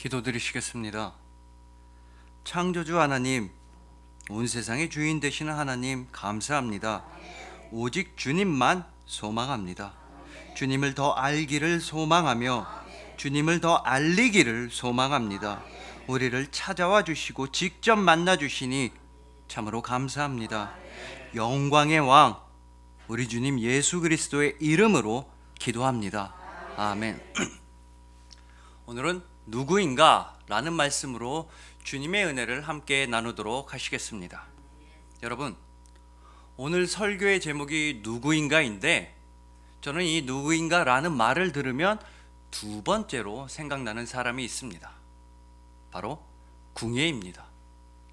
기도드리시겠습니다. 창조주 하나님, 온 세상의 주인 되시는 하나님 감사합니다. 오직 주님만 소망합니다. 주님을 더 알기를 소망하며 주님을 더 알리기를 소망합니다. 우리를 찾아와 주시고 직접 만나 주시니 참으로 감사합니다. 영광의 왕 우리 주님 예수 그리스도의 이름으로 기도합니다. 아멘. 오늘은 누구인가? 라는 말씀으로 주님의 은혜를 함께 나누도록 하시겠습니다. 여러분, 오늘 설교의 제목이 누구인가인데 저는 이 누구인가 라는 말을 들으면 두 번째로 생각나는 사람이 있습니다. 바로 궁예입니다.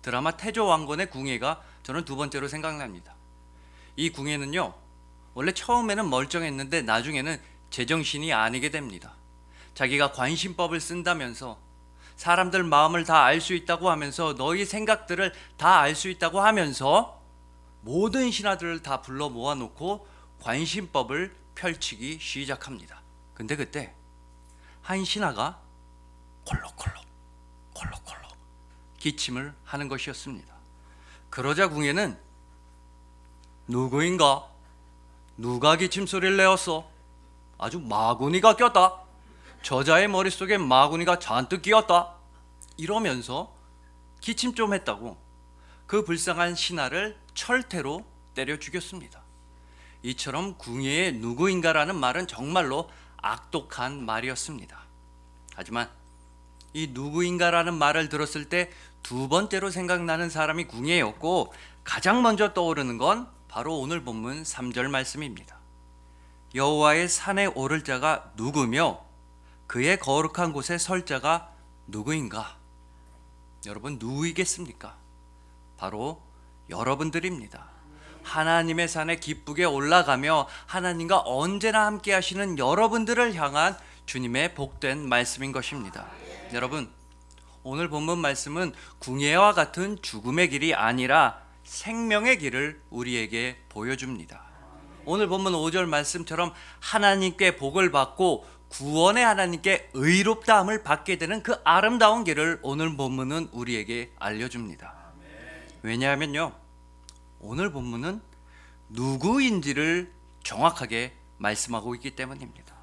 드라마 태조왕건의 궁예가 저는 두 번째로 생각납니다. 이 궁예는요, 원래 처음에는 멀쩡했는데 나중에는 제정신이 아니게 됩니다. 자기가 관심법을 쓴다면서 사람들 마음을 다 알 수 있다고 하면서 너희 생각들을 다 알 수 있다고 하면서 모든 신하들을 다 불러 모아놓고 관심법을 펼치기 시작합니다. 근데 그때 한 신하가 콜록콜록 기침을 하는 것이었습니다. 그러자 궁예는 누구인가? 누가 기침 소리를 내었어? 아주 마구니가 꼈다. 저자의 머릿속에 마구니가 잔뜩 끼었다. 이러면서 기침 좀 했다고 그 불쌍한 신하를 철퇴로 때려 죽였습니다. 이처럼 궁예의 누구인가라는 말은 정말로 악독한 말이었습니다. 하지만 이 누구인가라는 말을 들었을 때 두 번째로 생각나는 사람이 궁예였고 가장 먼저 떠오르는 건 바로 오늘 본문 3절 말씀입니다. 여호와의 산에 오를 자가 누구며 그의 거룩한 곳에 설 자가 누구인가? 여러분, 누구이겠습니까? 바로 여러분들입니다. 하나님의 산에 기쁘게 올라가며 하나님과 언제나 함께 하시는 여러분들을 향한 주님의 복된 말씀인 것입니다. 여러분, 오늘 본문 말씀은 궁예와 같은 죽음의 길이 아니라 생명의 길을 우리에게 보여줍니다. 오늘 본문 5절 말씀처럼 하나님께 복을 받고 구원의 하나님께 의롭다함을 받게 되는 그 아름다운 길을 오늘 본문은 우리에게 알려줍니다. 왜냐하면요, 오늘 본문은 누구인지를 정확하게 말씀하고 있기 때문입니다.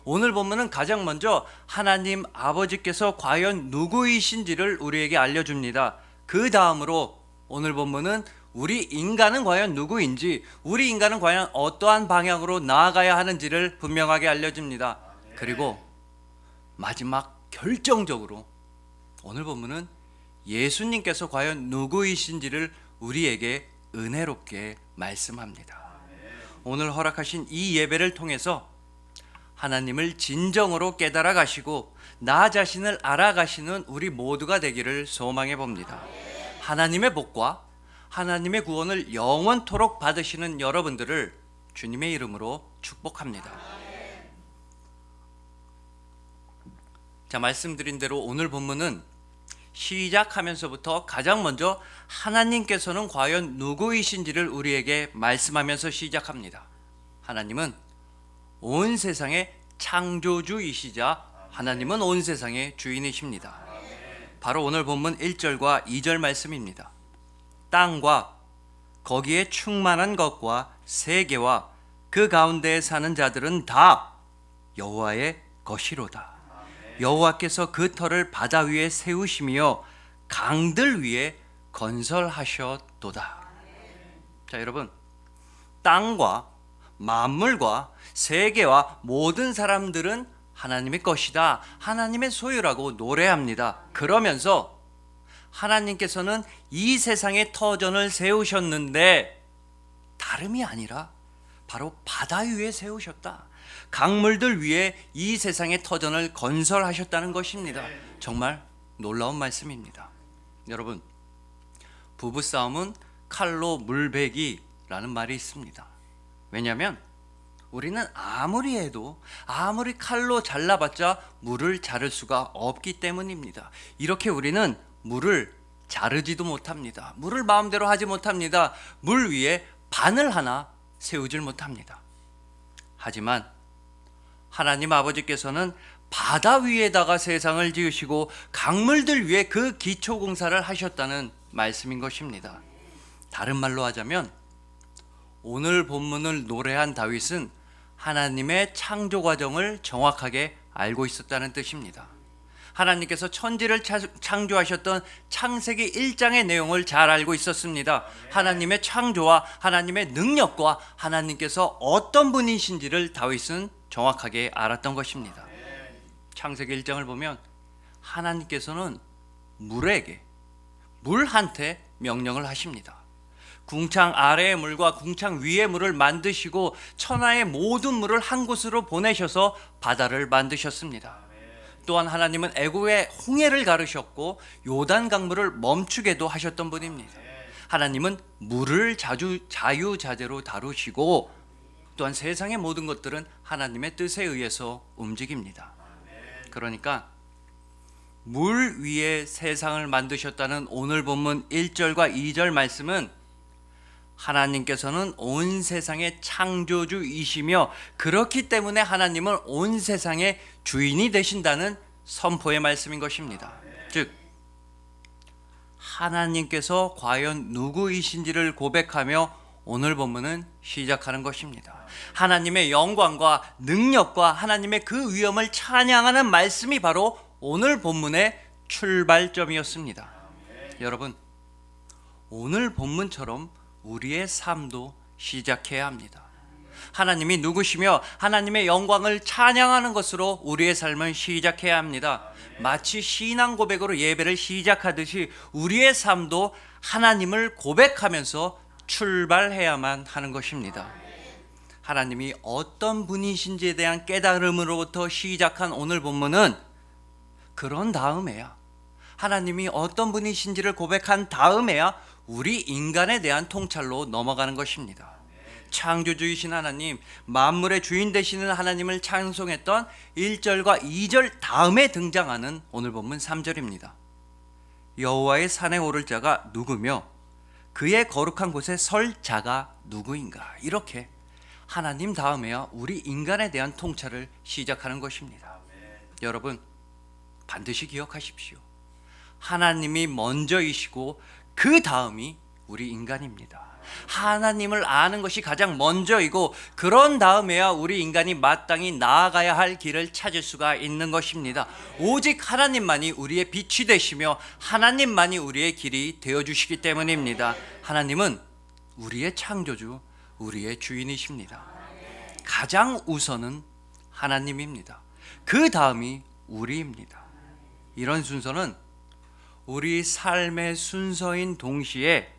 오늘 본문은 가장 먼저 하나님 아버지께서 과연 누구이신지를 우리에게 알려줍니다. 그 다음으로 오늘 본문은 우리 인간은 과연 누구인지, 우리 인간은 과연 어떠한 방향으로 나아가야 하는지를 분명하게 알려줍니다. 그리고 마지막 결정적으로 오늘 본문은 예수님께서 과연 누구이신지를 우리에게 은혜롭게 말씀합니다. 오늘 허락하신 이 예배를 통해서 하나님을 진정으로 깨달아 가시고 나 자신을 알아가시는 우리 모두가 되기를 소망해 봅니다. 하나님의 복과 하나님의 구원을 영원토록 받으시는 여러분들을 주님의 이름으로 축복합니다. 자, 말씀드린 대로 오늘 본문은 시작하면서부터 가장 먼저 하나님께서는 과연 누구이신지를 우리에게 말씀하면서 시작합니다. 하나님은 온 세상의 창조주이시자 하나님은 온 세상의 주인이십니다. 바로 오늘 본문 1절과 2절 말씀입니다. 땅과 거기에 충만한 것과 세계와 그 가운데에 사는 자들은 다 여호와의 것이로다. 여호와께서 그 터를 바다 위에 세우시며 강들 위에 건설하셨도다. 자, 여러분, 땅과 만물과 세계와 모든 사람들은 하나님의 것이다, 하나님의 소유라고 노래합니다. 그러면서 하나님께서는 이 세상에 터전을 세우셨는데 다름이 아니라 바로 바다 위에 세우셨다. 강물들 위에 이 세상의 터전을 건설하셨다는 것입니다. 정말 놀라운 말씀입니다. 여러분, 부부싸움은 칼로 물베기라는 말이 있습니다. 왜냐하면 우리는 아무리 해도 아무리 칼로 잘라봤자 물을 자를 수가 없기 때문입니다. 이렇게 우리는 물을 자르지도 못합니다. 물을 마음대로 하지 못합니다. 물 위에 바늘 하나 세우질 못합니다. 하지만 하나님 아버지께서는 바다 위에다가 세상을 지으시고 강물들 위에 그 기초 공사를 하셨다는 말씀인 것입니다. 다른 말로 하자면 오늘 본문을 노래한 다윗은 하나님의 창조 과정을 정확하게 알고 있었다는 뜻입니다. 하나님께서 천지를 창조하셨던 창세기 1장의 내용을 잘 알고 있었습니다. 하나님의 창조와 하나님의 능력과 하나님께서 어떤 분이신지를 다윗은 정확하게 알았던 것입니다. 창세기 1장을 보면 하나님께서는 물에게 물 한테 명령을 하십니다. 궁창 아래의 물과 궁창 위의 물을 만드시고 천하의 모든 물을 한 곳으로 보내셔서 바다를 만드셨습니다. 또한 하나님은 애굽의 홍해를 가르셨고 요단 강물을 멈추게도 하셨던 분입니다. 하나님은 물을 자유자재로 다루시고 또한 세상의 모든 것들은 하나님의 뜻에 의해서 움직입니다. 그러니까 물 위에 세상을 만드셨다는 오늘 본문 1절과 2절 말씀은 하나님께서는 온 세상의 창조주이시며 그렇기 때문에 하나님은 온 세상의 주인이 되신다는 선포의 말씀인 것입니다. 즉 하나님께서 과연 누구이신지를 고백하며 오늘 본문은 시작하는 것입니다. 하나님의 영광과 능력과 하나님의 그 위엄을 찬양하는 말씀이 바로 오늘 본문의 출발점이었습니다. 여러분, 오늘 본문처럼 우리의 삶도 시작해야 합니다. 하나님이 누구시며 하나님의 영광을 찬양하는 것으로 우리의 삶을 시작해야 합니다. 마치 신앙 고백으로 예배를 시작하듯이 우리의 삶도 하나님을 고백하면서 출발해야만 하는 것입니다. 하나님이 어떤 분이신지에 대한 깨달음으로부터 시작한 오늘 본문은 그런 다음에야 하나님이 어떤 분이신지를 고백한 다음에야 우리 인간에 대한 통찰로 넘어가는 것입니다. 창조주이신 하나님, 만물의 주인 되시는 하나님을 찬송했던 1절과 2절 다음에 등장하는 오늘 본문 3절입니다. 여호와의 산에 오를 자가 누구며 그의 거룩한 곳에 설 자가 누구인가. 이렇게 하나님 다음에야 우리 인간에 대한 통찰을 시작하는 것입니다. 여러분, 반드시 기억하십시오. 하나님이 먼저이시고 그 다음이 우리 인간입니다. 하나님을 아는 것이 가장 먼저이고 그런 다음에야 우리 인간이 마땅히 나아가야 할 길을 찾을 수가 있는 것입니다. 오직 하나님만이 우리의 빛이 되시며 하나님만이 우리의 길이 되어주시기 때문입니다. 하나님은 우리의 창조주, 우리의 주인이십니다. 가장 우선은 하나님입니다. 그 다음이 우리입니다. 이런 순서는 우리 삶의 순서인 동시에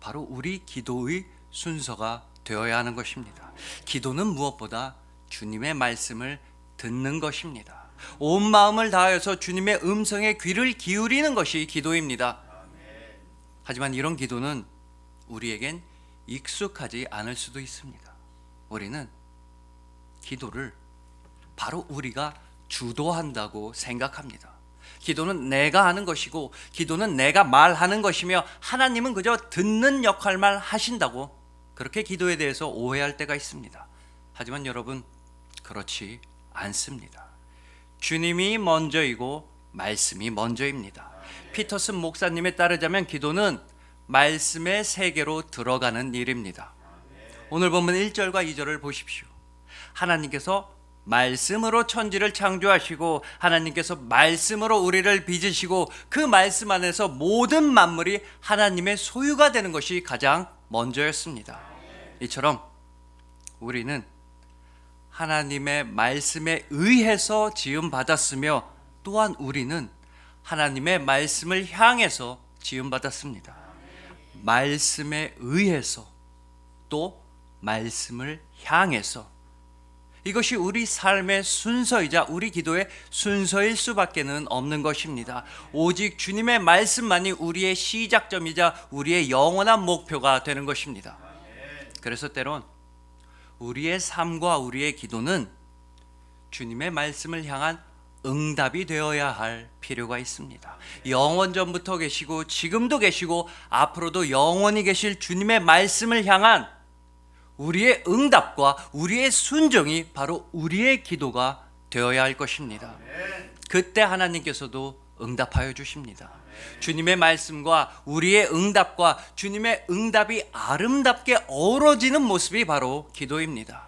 바로 우리 기도의 순서가 되어야 하는 것입니다. 기도는 무엇보다 주님의 말씀을 듣는 것입니다. 온 마음을 다하여서 주님의 음성에 귀를 기울이는 것이 기도입니다. 하지만 이런 기도는 우리에겐 익숙하지 않을 수도 있습니다. 우리는 기도를 바로 우리가 주도한다고 생각합니다. 기도는 내가 하는 것이고 기도는 내가 말하는 것이며 하나님은 그저 듣는 역할만 하신다고 그렇게 기도에 대해서 오해할 때가 있습니다. 하지만 여러분, 그렇지 않습니다. 주님이 먼저이고 말씀이 먼저입니다. 피터슨 목사님에 따르자면 기도는 말씀의 세계로 들어가는 일입니다. 오늘 본문 1절과 2절을 보십시오. 하나님께서 말씀으로 천지를 창조하시고 하나님께서 말씀으로 우리를 빚으시고 그 말씀 안에서 모든 만물이 하나님의 소유가 되는 것이 가장 먼저였습니다. 이처럼 우리는 하나님의 말씀에 의해서 지음받았으며 또한 우리는 하나님의 말씀을 향해서 지음받았습니다. 말씀에 의해서 또 말씀을 향해서, 이것이 우리 삶의 순서이자 우리 기도의 순서일 수밖에는 없는 것입니다. 오직 주님의 말씀만이 우리의 시작점이자 우리의 영원한 목표가 되는 것입니다. 그래서 때론 우리의 삶과 우리의 기도는 주님의 말씀을 향한 응답이 되어야 할 필요가 있습니다. 영원전부터 계시고 지금도 계시고 앞으로도 영원히 계실 주님의 말씀을 향한 우리의 응답과 우리의 순종이 바로 우리의 기도가 되어야 할 것입니다. 그때 하나님께서도 응답하여 주십니다. 주님의 말씀과 우리의 응답과 주님의 응답이 아름답게 어우러지는 모습이 바로 기도입니다.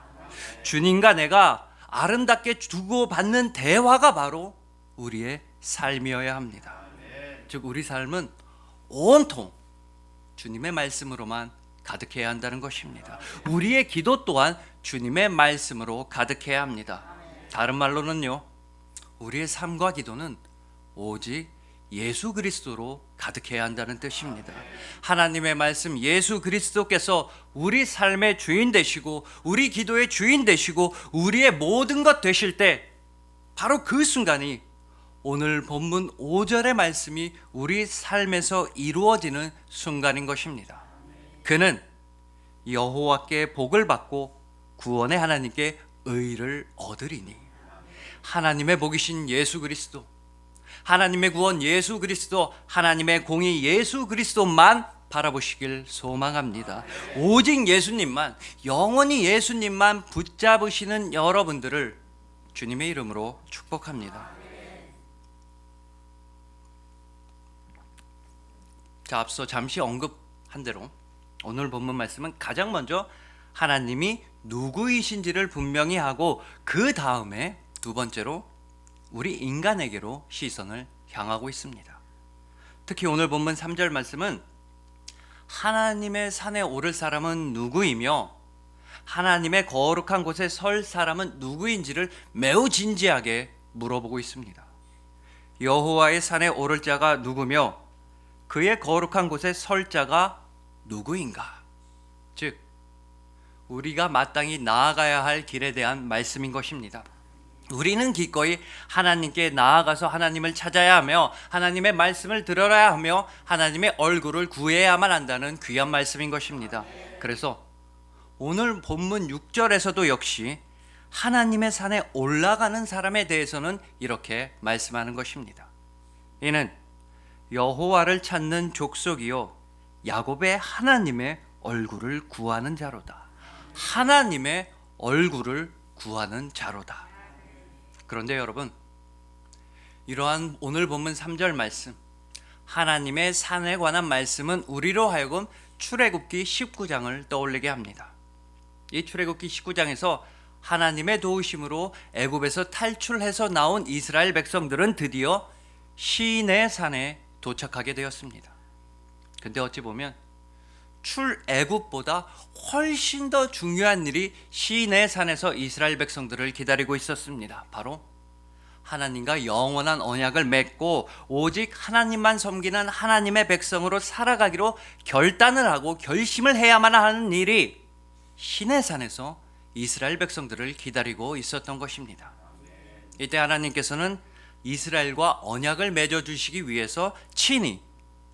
주님과 내가 아름답게 주고받는 대화가 바로 우리의 삶이어야 합니다. 즉 우리 삶은 온통 주님의 말씀으로만 가득해야 한다는 것입니다. 우리의 기도 또한 주님의 말씀으로 가득해야 합니다. 다른 말로는요, 우리의 삶과 기도는 오직 예수 그리스도로 가득해야 한다는 뜻입니다. 하나님의 말씀 예수 그리스도께서 우리 삶의 주인 되시고 우리 기도의 주인 되시고 우리의 모든 것 되실 때 바로 그 순간이 오늘 본문 5절의 말씀이 우리 삶에서 이루어지는 순간인 것입니다. 그는 여호와께 복을 받고 구원의 하나님께 의를 얻으리니. 하나님의 복이신 예수 그리스도, 하나님의 구원 예수 그리스도, 하나님의 공의 예수 그리스도만 바라보시길 소망합니다. 오직 예수님만, 영원히 예수님만 붙잡으시는 여러분들을 주님의 이름으로 축복합니다. 자, 앞서 잠시 언급한 대로 오늘 본문 말씀은 가장 먼저 하나님이 누구이신지를 분명히 하고 그 다음에 두 번째로 우리 인간에게로 시선을 향하고 있습니다. 특히 오늘 본문 3절 말씀은 하나님의 산에 오를 사람은 누구이며 하나님의 거룩한 곳에 설 사람은 누구인지를 매우 진지하게 물어보고 있습니다. 여호와의 산에 오를 자가 누구며 그의 거룩한 곳에 설 자가 누구인가? 즉 우리가 마땅히 나아가야 할 길에 대한 말씀인 것입니다. 우리는 기꺼이 하나님께 나아가서 하나님을 찾아야 하며 하나님의 말씀을 들어야 하며 하나님의 얼굴을 구해야만 한다는 귀한 말씀인 것입니다. 그래서 오늘 본문 6절에서도 역시 하나님의 산에 올라가는 사람에 대해서는 이렇게 말씀하는 것입니다. 이는 여호와를 찾는 족속이요 야곱의 하나님의 얼굴을 구하는 자로다. 하나님의 얼굴을 구하는 자로다. 그런데 여러분, 이러한 오늘 본문 3절 말씀, 하나님의 산에 관한 말씀은 우리로 하여금 출애굽기 19장을 떠올리게 합니다. 이 출애굽기 19장에서 하나님의 도우심으로 애굽에서 탈출해서 나온 이스라엘 백성들은 드디어 시내 산에 도착하게 되었습니다. 근데 어찌 보면 출애굽보다 훨씬 더 중요한 일이 시내 산에서 이스라엘 백성들을 기다리고 있었습니다. 바로 하나님과 영원한 언약을 맺고 오직 하나님만 섬기는 하나님의 백성으로 살아가기로 결단을 하고 결심을 해야만 하는 일이 시내 산에서 이스라엘 백성들을 기다리고 있었던 것입니다. 이때 하나님께서는 이스라엘과 언약을 맺어주시기 위해서 친히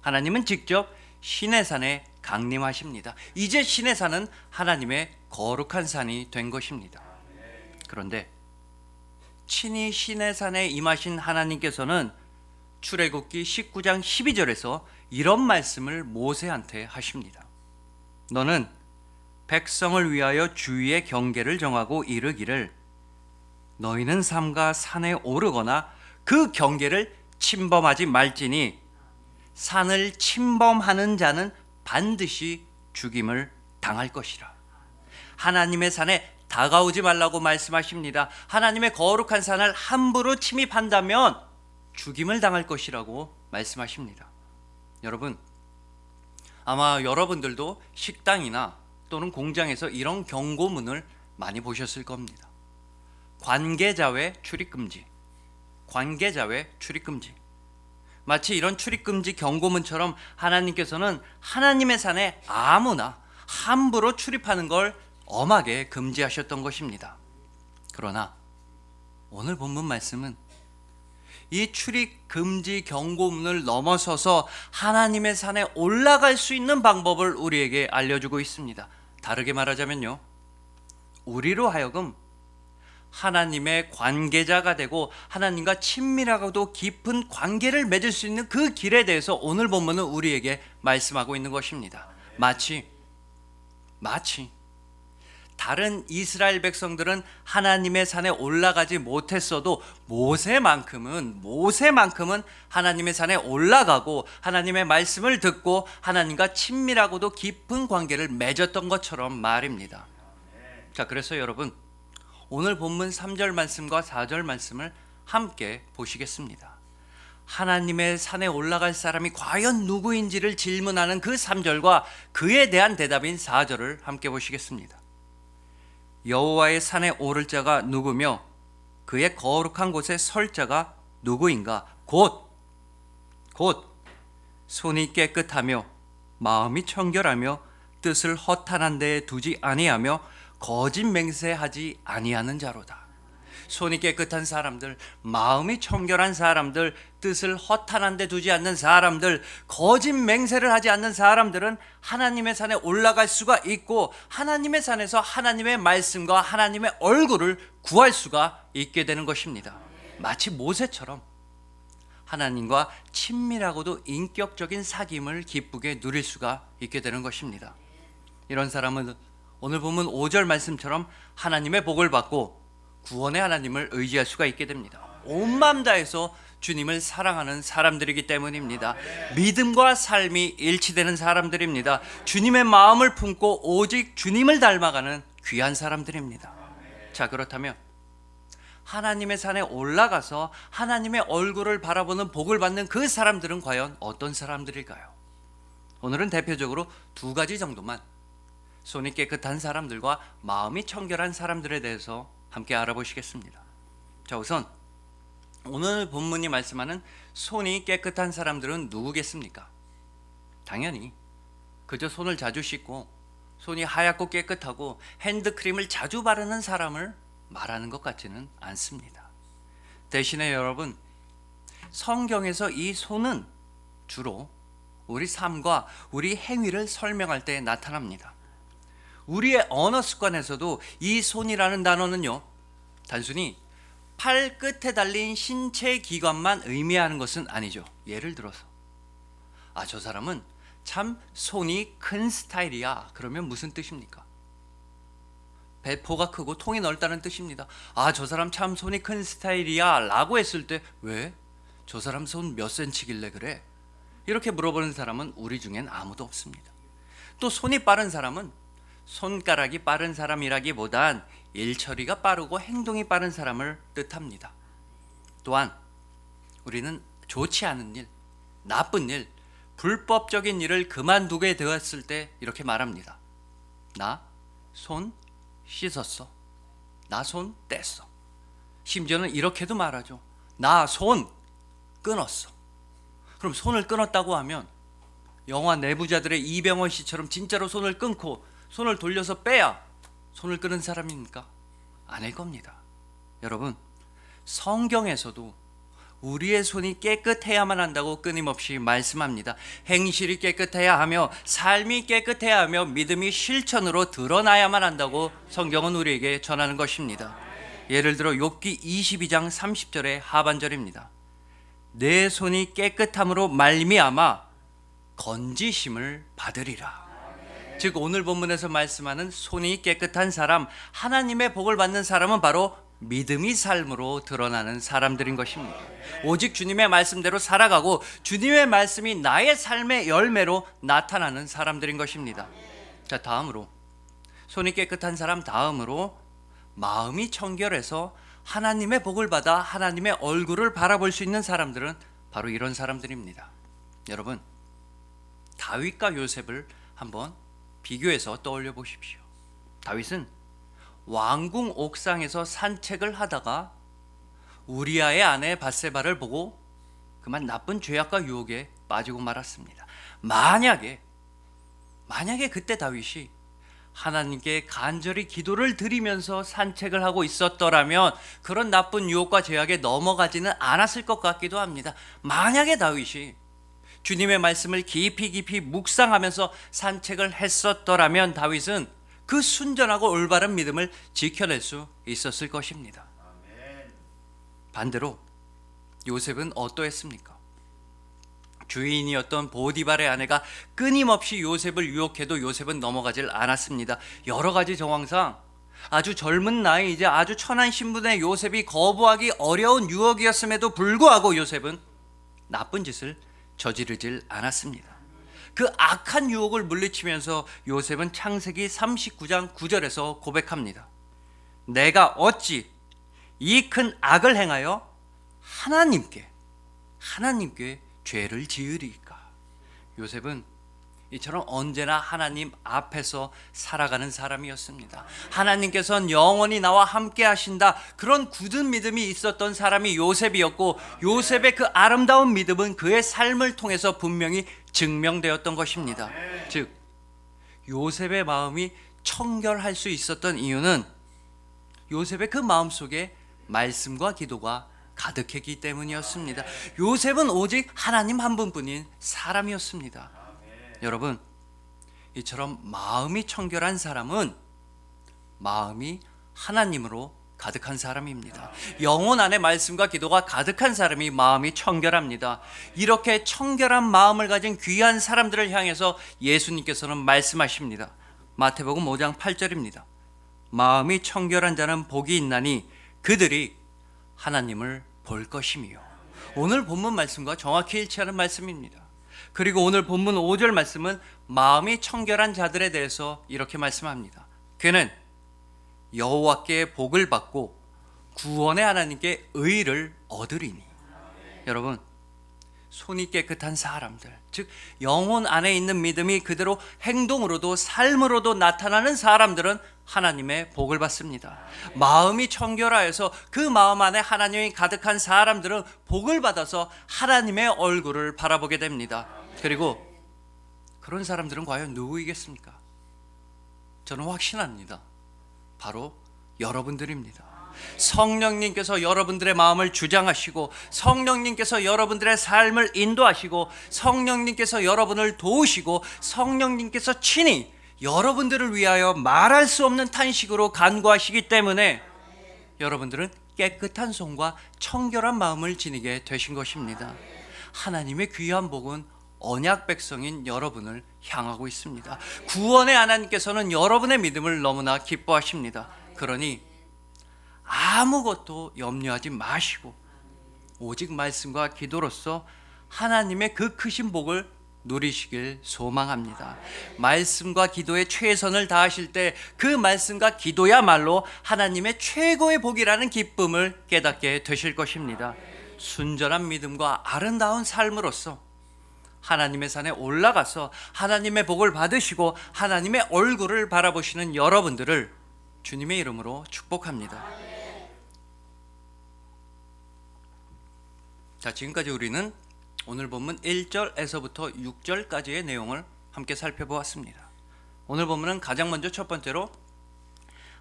하나님은 직접 시내산에 강림하십니다. 이제 시내산은 하나님의 거룩한 산이 된 것입니다. 그런데 친히 시내산에 임하신 하나님께서는 출애굽기 19장 12절에서 이런 말씀을 모세한테 하십니다. 너는 백성을 위하여 주위의 경계를 정하고 이르기를 너희는 삼가 산에 오르거나 그 경계를 침범하지 말지니 산을 침범하는 자는 반드시 죽임을 당할 것이라. 하나님의 산에 다가오지 말라고 말씀하십니다. 하나님의 거룩한 산을 함부로 침입한다면 죽임을 당할 것이라고 말씀하십니다. 여러분, 아마 여러분들도 식당이나 또는 공장에서 이런 경고문을 많이 보셨을 겁니다. 관계자 외 출입금지, 관계자 외 출입금지. 마치 이런 출입금지 경고문처럼 하나님께서는 하나님의 산에 아무나 함부로 출입하는 걸 엄하게 금지하셨던 것입니다. 그러나 오늘 본문 말씀은 이 출입금지 경고문을 넘어서서 하나님의 산에 올라갈 수 있는 방법을 우리에게 알려주고 있습니다. 다르게 말하자면요, 우리로 하여금 하나님의 관계자가 되고 하나님과 친밀하고도 깊은 관계를 맺을 수 있는 그 길에 대해서 오늘 본문은 우리에게 말씀하고 있는 것입니다. 마치 다른 이스라엘 백성들은 하나님의 산에 올라가지 못했어도 모세만큼은 하나님의 산에 올라가고 하나님의 말씀을 듣고 하나님과 친밀하고도 깊은 관계를 맺었던 것처럼 말입니다. 자, 그래서 여러분, 오늘 본문 3절 말씀과 4절 말씀을 함께 보시겠습니다. 하나님의 산에 올라갈 사람이 과연 누구인지를 질문하는 그 3절과 그에 대한 대답인 4절을 함께 보시겠습니다. 여호와의 산에 오를 자가 누구며 그의 거룩한 곳에 설 자가 누구인가? 곧 손이 깨끗하며 마음이 청결하며 뜻을 허탄한 데에 두지 아니하며 거짓 맹세하지 아니하는 자로다. 손이 깨끗한 사람들, 마음이 청결한 사람들, 뜻을 허탄한 데 두지 않는 사람들, 거짓 맹세를 하지 않는 사람들은 하나님의 산에 올라갈 수가 있고 하나님의 산에서 하나님의 말씀과 하나님의 얼굴을 구할 수가 있게 되는 것입니다. 마치 모세처럼 하나님과 친밀하고도 인격적인 사귐을 기쁘게 누릴 수가 있게 되는 것입니다. 이런 사람은 오늘 보면 5절 말씀처럼 하나님의 복을 받고 구원의 하나님을 의지할 수가 있게 됩니다. 온 마음 다해서 주님을 사랑하는 사람들이기 때문입니다. 믿음과 삶이 일치되는 사람들입니다. 주님의 마음을 품고 오직 주님을 닮아가는 귀한 사람들입니다. 자, 그렇다면 하나님의 산에 올라가서 하나님의 얼굴을 바라보는 복을 받는 그 사람들은 과연 어떤 사람들일까요? 오늘은 대표적으로 두 가지 정도만 손이 깨끗한 사람들과 마음이 청결한 사람들에 대해서 함께 알아보시겠습니다. 자, 우선 오늘 본문이 말씀하는 손이 깨끗한 사람들은 누구겠습니까? 당연히 그저 손을 자주 씻고 손이 하얗고 깨끗하고 핸드크림을 자주 바르는 사람을 말하는 것 같지는 않습니다. 대신에 여러분, 성경에서 이 손은 주로 우리 삶과 우리 행위를 설명할 때 나타납니다. 우리의 언어 습관에서도 이 손이라는 단어는요, 단순히 팔 끝에 달린 신체 기관만 의미하는 것은 아니죠. 예를 들어서 저 사람은 참 손이 큰 스타일이야. 그러면 무슨 뜻입니까? 배포가 크고 통이 넓다는 뜻입니다. 저 사람 참 손이 큰 스타일이야 라고 했을 때 왜? 저 사람 손 몇 센치길래 그래? 이렇게 물어보는 사람은 우리 중엔 아무도 없습니다. 또 손이 빠른 사람은 손가락이 빠른 사람이라기보단 일처리가 빠르고 행동이 빠른 사람을 뜻합니다. 또한 우리는 좋지 않은 일, 나쁜 일, 불법적인 일을 그만두게 되었을 때 이렇게 말합니다. 나 손 씻었어. 나 손 뗐어. 심지어는 이렇게도 말하죠. 나 손 끊었어. 그럼 손을 끊었다고 하면 영화 내부자들의 이병헌 씨처럼 진짜로 손을 끊고 손을 돌려서 빼야 손을 끊은 사람입니까? 아닐 겁니다. 여러분, 성경에서도 우리의 손이 깨끗해야만 한다고 끊임없이 말씀합니다. 행실이 깨끗해야 하며 삶이 깨끗해야 하며 믿음이 실천으로 드러나야만 한다고 성경은 우리에게 전하는 것입니다. 예를 들어 욥기 22장 30절의 하반절입니다. 내 손이 깨끗함으로 말미암아 건지심을 받으리라. 즉 오늘 본문에서 말씀하는 손이 깨끗한 사람, 하나님의 복을 받는 사람은 바로 믿음이 삶으로 드러나는 사람들인 것입니다. 오직 주님의 말씀대로 살아가고 주님의 말씀이 나의 삶의 열매로 나타나는 사람들인 것입니다. 자, 다음으로 손이 깨끗한 사람 다음으로 마음이 청결해서 하나님의 복을 받아 하나님의 얼굴을 바라볼 수 있는 사람들은 바로 이런 사람들입니다. 여러분, 다윗과 요셉을 한번 비교해서 떠올려 보십시오. 다윗은 왕궁 옥상에서 산책을 하다가 우리아의 아내 밧세바를 보고 그만 나쁜 죄악과 유혹에 빠지고 말았습니다. 만약에 그때 다윗이 하나님께 간절히 기도를 드리면서 산책을 하고 있었더라면 그런 나쁜 유혹과 죄악에 넘어가지는 않았을 것 같기도 합니다. 만약에 다윗이 주님의 말씀을 깊이 묵상하면서 산책을 했었더라면 다윗은 그 순전하고 올바른 믿음을 지켜낼 수 있었을 것입니다. 반대로 요셉은 어떠했습니까? 주인이었던 보디발의 아내가 끊임없이 요셉을 유혹해도 요셉은 넘어가질 않았습니다. 여러 가지 정황상 아주 젊은 나이 이제 아주 천한 신분의 요셉이 거부하기 어려운 유혹이었음에도 불구하고 요셉은 나쁜 짓을 저지르질 않았습니다. 그 악한 유혹을 물리치면서 요셉은 창세기 39장 9절에서 고백합니다. 내가 어찌 이 큰 악을 행하여 하나님께 죄를 지으리까. 요셉은 이처럼 언제나 하나님 앞에서 살아가는 사람이었습니다. 하나님께서는 영원히 나와 함께 하신다, 그런 굳은 믿음이 있었던 사람이 요셉이었고, 요셉의 그 아름다운 믿음은 그의 삶을 통해서 분명히 증명되었던 것입니다. 즉 요셉의 마음이 청결할 수 있었던 이유는 요셉의 그 마음속에 말씀과 기도가 가득했기 때문이었습니다. 요셉은 오직 하나님 한 분뿐인 사람이었습니다. 여러분, 이처럼 마음이 청결한 사람은 마음이 하나님으로 가득한 사람입니다. 영혼 안에 말씀과 기도가 가득한 사람이 마음이 청결합니다. 이렇게 청결한 마음을 가진 귀한 사람들을 향해서 예수님께서는 말씀하십니다. 마태복음 5장 8절입니다. 마음이 청결한 자는 복이 있나니 그들이 하나님을 볼 것이며. 오늘 본문 말씀과 정확히 일치하는 말씀입니다. 그리고 오늘 본문 5절 말씀은 마음이 청결한 자들에 대해서 이렇게 말씀합니다. 그는 여호와께 복을 받고 구원의 하나님께 의를 얻으리니. 여러분, 손이 깨끗한 사람들, 즉 영혼 안에 있는 믿음이 그대로 행동으로도 삶으로도 나타나는 사람들은 하나님의 복을 받습니다. 마음이 청결하여서 그 마음 안에 하나님이 가득한 사람들은 복을 받아서 하나님의 얼굴을 바라보게 됩니다. 그리고 그런 사람들은 과연 누구이겠습니까? 저는 확신합니다. 바로 여러분들입니다. 성령님께서 여러분들의 마음을 주장하시고, 성령님께서 여러분들의 삶을 인도하시고, 성령님께서 여러분을 도우시고, 성령님께서 친히 여러분들을 위하여 말할 수 없는 탄식으로 간구하시기 때문에 여러분들은 깨끗한 손과 청결한 마음을 지니게 되신 것입니다. 하나님의 귀한 복은 언약 백성인 여러분을 향하고 있습니다. 구원의 하나님께서는 여러분의 믿음을 너무나 기뻐하십니다. 그러니 아무것도 염려하지 마시고 오직 말씀과 기도로서 하나님의 그 크신 복을 누리시길 소망합니다. 말씀과 기도에 최선을 다하실 때 그 말씀과 기도야말로 하나님의 최고의 복이라는 기쁨을 깨닫게 되실 것입니다. 순전한 믿음과 아름다운 삶으로서 하나님의 산에 올라가서 하나님의 복을 받으시고 하나님의 얼굴을 바라보시는 여러분들을 주님의 이름으로 축복합니다. 자, 지금까지 우리는 오늘 본문 1절에서부터 6절까지의 내용을 함께 살펴보았습니다. 오늘 본문은 가장 먼저 첫 번째로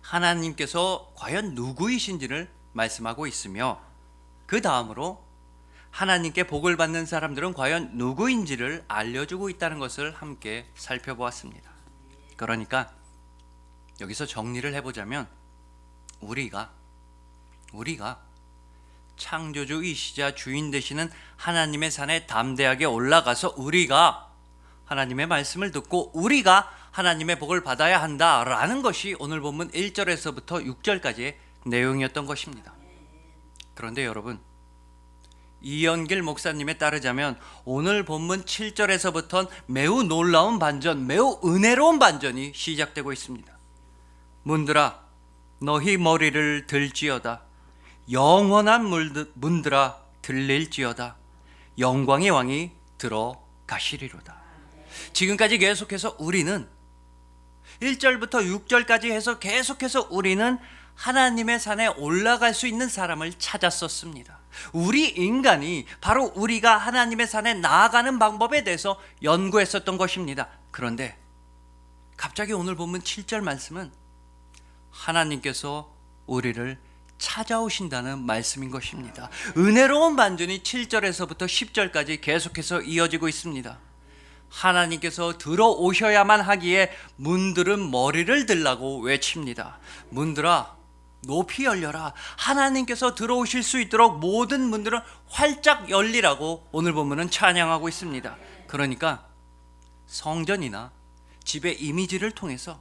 하나님께서 과연 누구이신지를 말씀하고 있으며, 그 다음으로 하나님께 복을 받는 사람들은 과연 누구인지를 알려주고 있다는 것을 함께 살펴보았습니다. 그러니까 여기서 정리를 해보자면 우리가 창조주이시자 주인 되시는 하나님의 산에 담대하게 올라가서 우리가 하나님의 말씀을 듣고 우리가 하나님의 복을 받아야 한다라는 것이 오늘 본문 1절에서부터 6절까지의 내용이었던 것입니다. 그런데 여러분, 이연길 목사님에 따르자면 오늘 본문 7절에서부터는 매우 놀라운 반전, 매우 은혜로운 반전이 시작되고 있습니다. 문들아 너희 머리를 들지어다. 영원한 문들아 들릴지어다. 영광의 왕이 들어가시리로다. 지금까지 계속해서 우리는 1절부터 6절까지 해서 계속해서 우리는 하나님의 산에 올라갈 수 있는 사람을 찾았었습니다. 우리 인간이 바로 우리가 하나님의 산에 나아가는 방법에 대해서 연구했었던 것입니다. 그런데 갑자기 오늘 본문 7절 말씀은 하나님께서 우리를 찾아오신다는 말씀인 것입니다. 은혜로운 반전이 7절에서부터 10절까지 계속해서 이어지고 있습니다. 하나님께서 들어오셔야만 하기에 문들은 머리를 들라고 외칩니다. 문들아 높이 열려라. 하나님께서 들어오실 수 있도록 모든 문들은 활짝 열리라고 오늘 본문은 찬양하고 있습니다. 그러니까 성전이나 집의 이미지를 통해서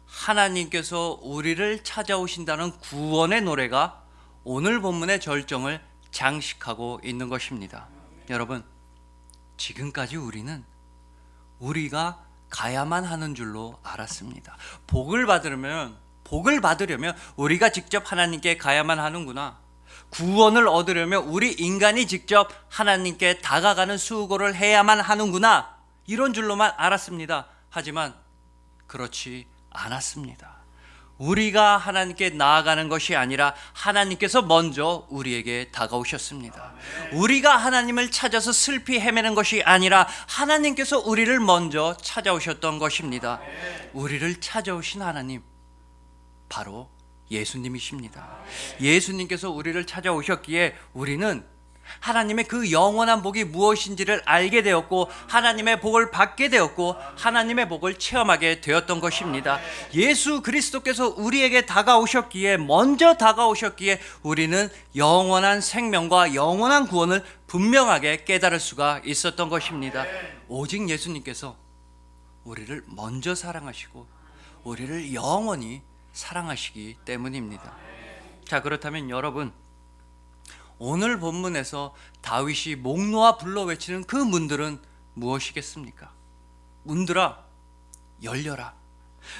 하나님께서 우리를 찾아오신다는 구원의 노래가 오늘 본문의 절정을 장식하고 있는 것입니다. 여러분, 지금까지 우리는 우리가 가야만 하는 줄로 알았습니다. 복을 받으려면 우리가 직접 하나님께 가야만 하는구나. 구원을 얻으려면 우리 인간이 직접 하나님께 다가가는 수고를 해야만 하는구나. 이런 줄로만 알았습니다. 하지만 그렇지 않았습니다. 우리가 하나님께 나아가는 것이 아니라 하나님께서 먼저 우리에게 다가오셨습니다. 우리가 하나님을 찾아서 슬피 헤매는 것이 아니라 하나님께서 우리를 먼저 찾아오셨던 것입니다. 우리를 찾아오신 하나님, 바로 예수님이십니다. 예수님께서 우리를 찾아오셨기에 우리는 하나님의 그 영원한 복이 무엇인지를 알게 되었고, 하나님의 복을 받게 되었고, 하나님의 복을 체험하게 되었던 것입니다. 예수 그리스도께서 우리에게 먼저 다가오셨기에 우리는 영원한 생명과 영원한 구원을 분명하게 깨달을 수가 있었던 것입니다. 오직 예수님께서 우리를 먼저 사랑하시고 우리를 영원히 사랑하시기 때문입니다. 자, 그렇다면 여러분, 오늘 본문에서 다윗이 목 놓아 불러 외치는 그 문들은 무엇이겠습니까? 문들아 열려라.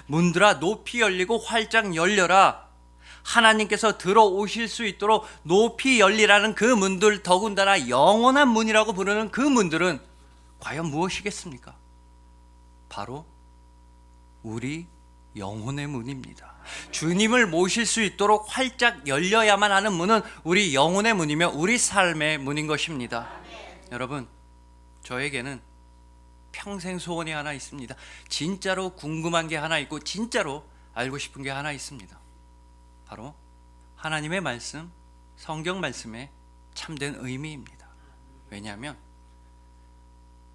문들아 높이 열리고 활짝 열려라. 하나님께서 들어오실 수 있도록 높이 열리라는 그 문들, 더군다나 영원한 문이라고 부르는 그 문들은 과연 무엇이겠습니까? 바로 우리 영혼의 문입니다. 주님을 모실 수 있도록 활짝 열려야만 하는 문은 우리 영혼의 문이며 우리 삶의 문인 것입니다. 여러분, 저에게는 평생 소원이 하나 있습니다. 진짜로 궁금한 게 하나 있고 진짜로 알고 싶은 게 하나 있습니다. 바로 하나님의 말씀, 성경 말씀의 참된 의미입니다. 왜냐하면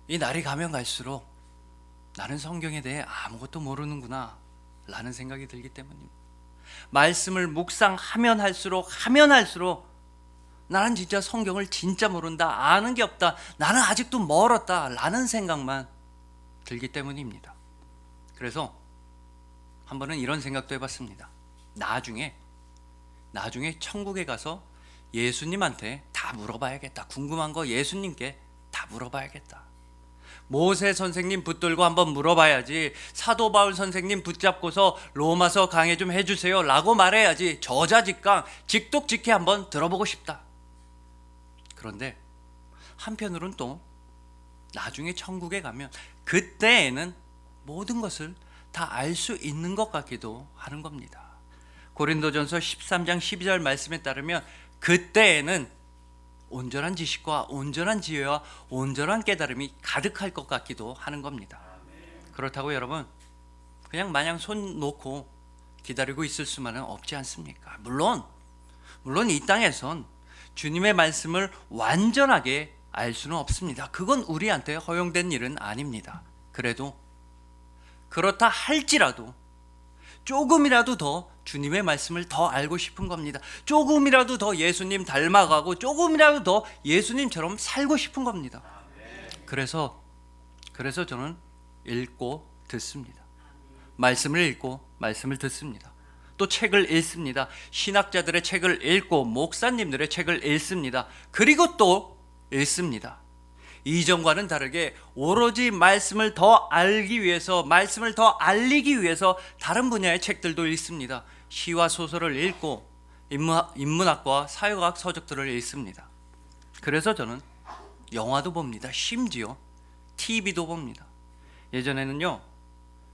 이 날이 가면 갈수록 나는 성경에 대해 아무것도 모르는구나 라는 생각이 들기 때문입니다. 말씀을 묵상하면 할수록 나는 진짜 성경을 진짜 모른다, 아는 게 없다, 나는 아직도 멀었다 라는 생각만 들기 때문입니다. 그래서 한 번은 이런 생각도 해봤습니다. 나중에 천국에 가서 예수님한테 다 물어봐야겠다. 궁금한 거 예수님께 다 물어봐야겠다. 모세 선생님 붙들고 한번 물어봐야지, 사도 바울 선생님 붙잡고서 로마서 강해 좀 해주세요 라고 말해야지, 저자직강 직독직해 한번 들어보고 싶다. 그런데 한편으로는 또 나중에 천국에 가면 그때에는 모든 것을 다 알 수 있는 것 같기도 하는 겁니다. 고린도전서 13장 12절 말씀에 따르면 그때에는 온전한 지식과 온전한 지혜와 온전한 깨달음이 가득할 것 같기도 하는 겁니다. 그렇다고 여러분, 그냥 마냥 손 놓고 기다리고 있을 수만은 없지 않습니까? 물론 이 땅에선 주님의 말씀을 완전하게 알 수는 없습니다. 그건 우리한테 허용된 일은 아닙니다. 그래도 그렇다 할지라도 조금이라도 더 주님의 말씀을 더 알고 싶은 겁니다. 조금이라도 더 예수님 닮아가고 조금이라도 더 예수님처럼 살고 싶은 겁니다. 그래서 저는 읽고 듣습니다. 말씀을 읽고 말씀을 듣습니다. 또 책을 읽습니다. 신학자들의 책을 읽고 목사님들의 책을 읽습니다. 그리고 또 읽습니다. 이전과는 다르게 오로지 말씀을 더 알기 위해서, 말씀을 더 알리기 위해서 다른 분야의 책들도 읽습니다. 시와 소설을 읽고 인문학과 사회과학 서적들을 읽습니다. 그래서 저는 영화도 봅니다. 심지어 TV도 봅니다. 예전에는요,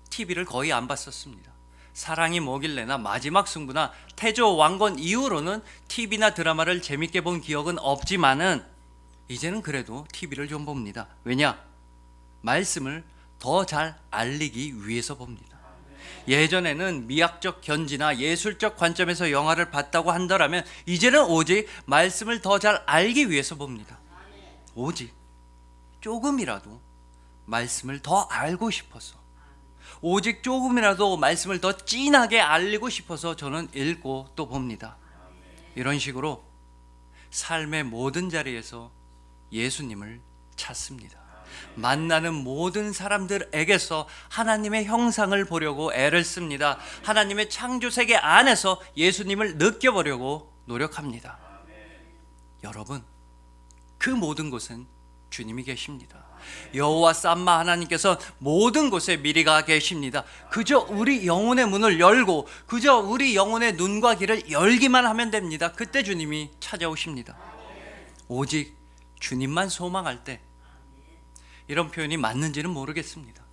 TV를 거의 안 봤었습니다. 사랑이 뭐길래나 마지막 승부나 태조 왕건 이후로는 TV나 드라마를 재밌게 본 기억은 없지만은 이제는 그래도 TV를 좀 봅니다. 왜냐? 말씀을 더 잘 알리기 위해서 봅니다. 예전에는 미학적 견지나 예술적 관점에서 영화를 봤다고 한다면 이제는 오직 말씀을 더 잘 알기 위해서 봅니다. 오직 조금이라도 말씀을 더 알고 싶어서, 오직 조금이라도 말씀을 더 진하게 알리고 싶어서 저는 읽고 또 봅니다. 이런 식으로 삶의 모든 자리에서 예수님을 찾습니다. 만나는 모든 사람들에게서 하나님의 형상을 보려고 애를 씁니다. 하나님의 창조 세계 안에서 예수님을 느껴보려고 노력합니다. 여러분, 그 모든 곳은 주님이 계십니다. 여호와 삼마 하나님께서 모든 곳에 미리 가 계십니다. 그저 우리 영혼의 문을 열고 그저 우리 영혼의 눈과 귀를 열기만 하면 됩니다. 그때 주님이 찾아오십니다. 오직 주님만 소망할 때, 이런 표현이 맞는지는 모르겠습니다.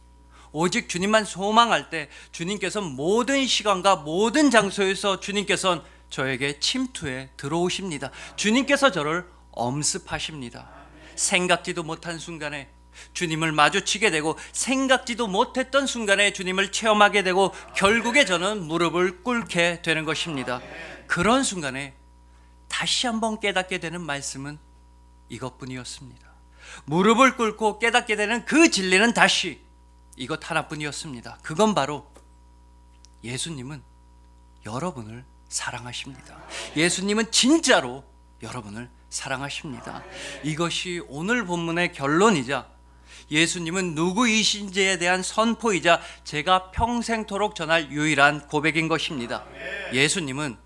오직 주님만 소망할 때 주님께서 모든 시간과 모든 장소에서 주님께서는 저에게 침투해 들어오십니다. 주님께서 저를 엄습하십니다. 생각지도 못한 순간에 주님을 마주치게 되고 생각지도 못했던 순간에 주님을 체험하게 되고 결국에 저는 무릎을 꿇게 되는 것입니다. 그런 순간에 다시 한번 깨닫게 되는 말씀은 이것뿐이었습니다. 무릎을 꿇고 깨닫게 되는 그 진리는 다시 이것 하나뿐이었습니다. 그건 바로 예수님은 여러분을 사랑하십니다. 예수님은 진짜로 여러분을 사랑하십니다. 이것이 오늘 본문의 결론이자 예수님은 누구이신지에 대한 선포이자 제가 평생토록 전할 유일한 고백인 것입니다. 예수님은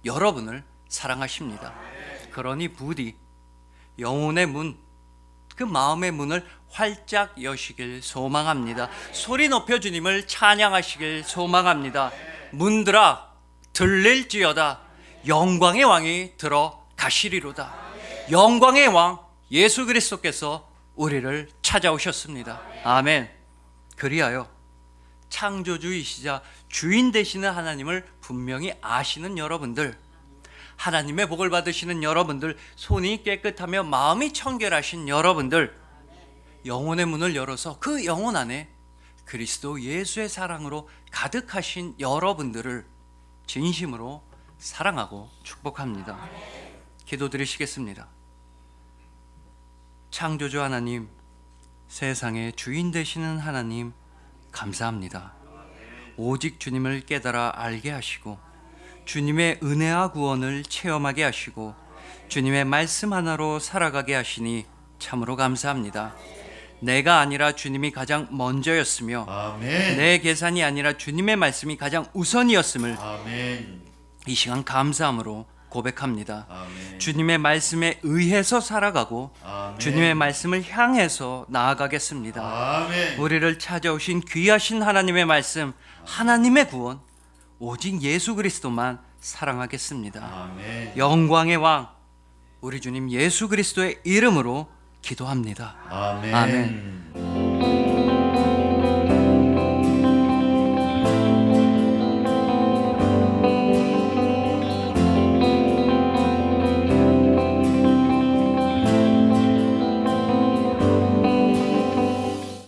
여러분을 사랑하십니다. 그러니 부디 영혼의 문, 그 마음의 문을 활짝 여시길 소망합니다. 소리 높여 주님을 찬양하시길 소망합니다. 문들아 들릴지어다 영광의 왕이 들어가시리로다. 영광의 왕 예수 그리스도께서 우리를 찾아오셨습니다. 아멘. 그리하여 창조주이시자 주인 되시는 하나님을 분명히 아시는 여러분들, 하나님의 복을 받으시는 여러분들, 손이 깨끗하며 마음이 청결하신 여러분들, 영혼의 문을 열어서 그 영혼 안에 그리스도 예수의 사랑으로 가득하신 여러분들을 진심으로 사랑하고 축복합니다. 기도드리시겠습니다. 창조주 하나님, 세상의 주인 되시는 하나님, 감사합니다. 오직 주님을 깨달아 알게 하시고 주님의 은혜와 구원을 체험하게 하시고 주님의 말씀 하나로 살아가게 하시니 참으로 감사합니다. 내가 아니라 주님이 가장 먼저였으며 아멘. 내 계산이 아니라 주님의 말씀이 가장 우선이었음을 아멘. 이 시간 감사함으로 고백합니다. 아멘. 주님의 말씀에 의해서 살아가고 아멘. 주님의 말씀을 향해서 나아가겠습니다. 아멘. 우리를 찾아오신 귀하신 하나님의 말씀, 하나님의 구원, 오직 예수 그리스도만 사랑하겠습니다. 아멘. 영광의 왕 우리 주님 예수 그리스도의 이름으로 기도합니다. 아멘. 아멘.